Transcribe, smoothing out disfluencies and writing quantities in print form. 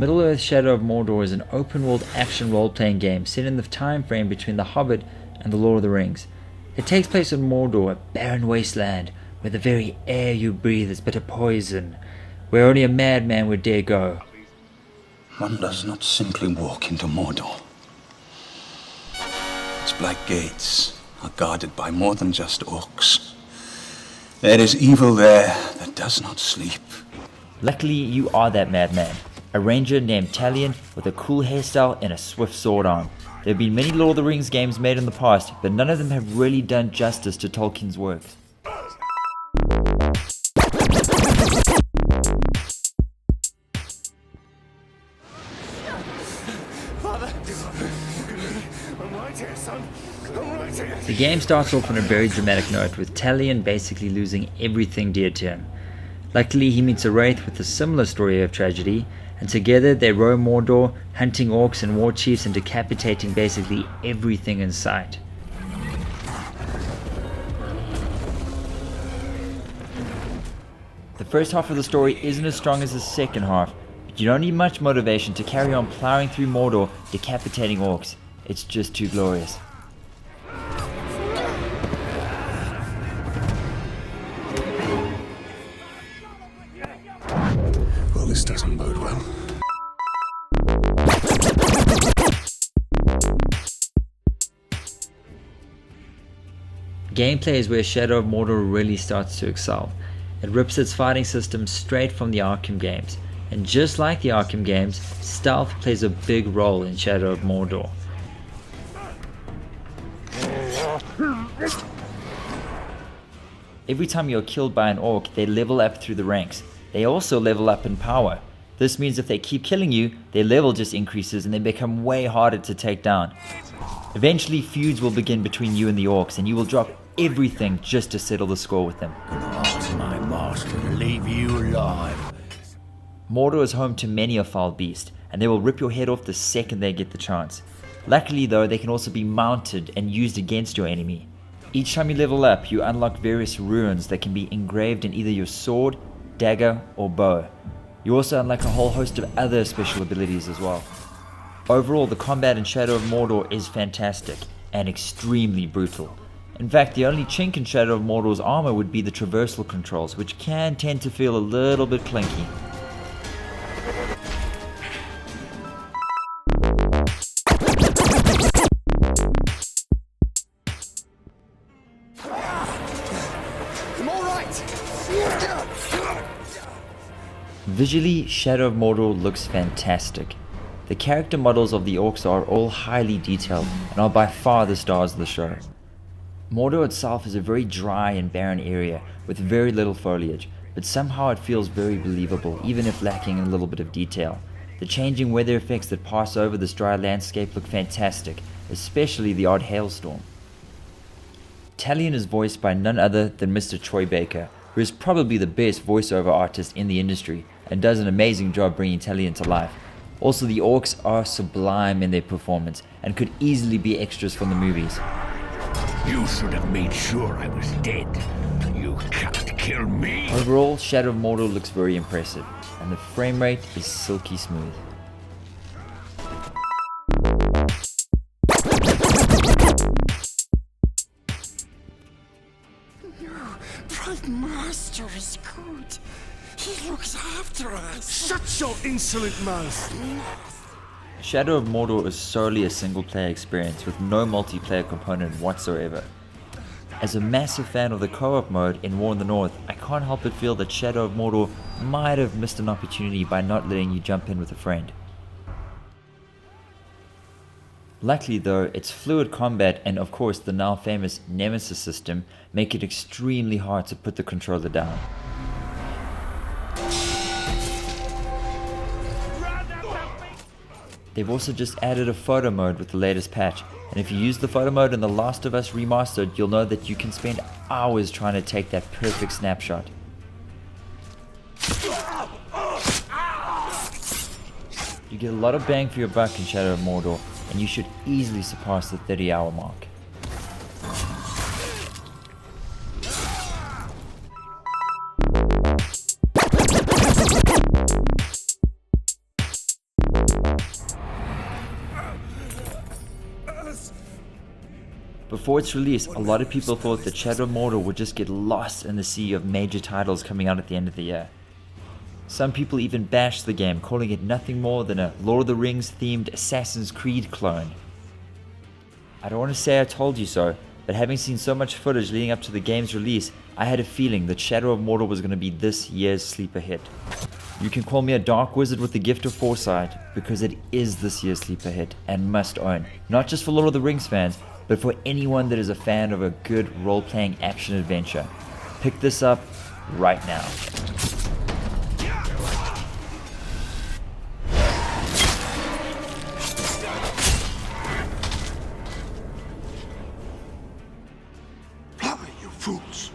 Middle-earth Shadow of Mordor is an open-world action role-playing game set in the time frame between The Hobbit and The Lord of the Rings. It takes place in Mordor, a barren wasteland, where the very air you breathe is bitter poison, where only a madman would dare go. One does not simply walk into Mordor. Its black gates are guarded by more than just orcs. There is evil there that does not sleep. Luckily, you are that madman, a ranger named Talion with a cool hairstyle and a swift sword arm. There have been many Lord of the Rings games made in the past, but none of them have really done justice to Tolkien's work. The game starts off on a very dramatic note, with Talion basically losing everything dear to him. Luckily, he meets a wraith with a similar story of tragedy, and together they roam Mordor, hunting orcs and war chiefs and decapitating basically everything in sight. The first half of the story isn't as strong as the second half, but you don't need much motivation to carry on plowing through Mordor, decapitating orcs. It's just too glorious. Well, this doesn't bode well. Gameplay is where Shadow of Mordor really starts to excel. It rips its fighting system straight from the Arkham games, and just like the Arkham games, stealth plays a big role in Shadow of Mordor. Every time you're killed by an orc, they level up through the ranks. They also level up in power. This means if they keep killing you, their level just increases and they become way harder to take down. Eventually, feuds will begin between you and the orcs, and you will drop everything just to settle the score with them. Ask my master to leave you alive. Mordor is home to many a foul beast, and they will rip your head off the second they get the chance. Luckily though, they can also be mounted and used against your enemy. Each time you level up, you unlock various runes that can be engraved in either your sword, dagger, or bow. You also unlock a whole host of other special abilities as well. Overall, the combat in Shadow of Mordor is fantastic and extremely brutal. In fact, the only chink in Shadow of Mordor's armor would be the traversal controls, which can tend to feel a little bit clunky. Visually, Shadow of Mordor looks fantastic. The character models of the orcs are all highly detailed and are by far the stars of the show. Mordor itself is a very dry and barren area with very little foliage, but somehow it feels very believable, even if lacking in a little bit of detail. The changing weather effects that pass over this dry landscape look fantastic, especially the odd hailstorm. Talion is voiced by none other than Mr. Troy Baker, who is probably the best voiceover artist in the industry and does an amazing job bringing Talion to life. Also, the orcs are sublime in their performance and could easily be extras from the movies. You should have made sure I was dead. You can't kill me. Overall, Shadow of Mordor looks very impressive, and the frame rate is silky smooth. Prime Master is good. He looks after us. Shut your insolent mouth! Shadow of Mordor is solely a single-player experience with no multiplayer component whatsoever. As a massive fan of the co-op mode in War in the North, I can't help but feel that Shadow of Mordor might have missed an opportunity by not letting you jump in with a friend. Luckily though, its fluid combat and of course the now famous Nemesis system make it extremely hard to put the controller down. They've also just added a photo mode with the latest patch, and if you use the photo mode in The Last of Us Remastered, you'll know that you can spend hours trying to take that perfect snapshot. You get a lot of bang for your buck in Shadow of Mordor, and you should easily surpass the 30-hour mark. Before its release, a lot of people thought that Shadow of Mordor would just get lost in the sea of major titles coming out at the end of the year. Some people even bashed the game, calling it nothing more than a Lord of the Rings themed Assassin's Creed clone. I don't want to say I told you so, but having seen so much footage leading up to the game's release, I had a feeling that Shadow of Mordor was going to be this year's sleeper hit. You can call me a dark wizard with the gift of foresight, because it is this year's sleeper hit and must own, not just for Lord of the Rings fans, but for anyone that is a fan of a good role-playing action adventure. Pick this up right now. Blimey, you fools!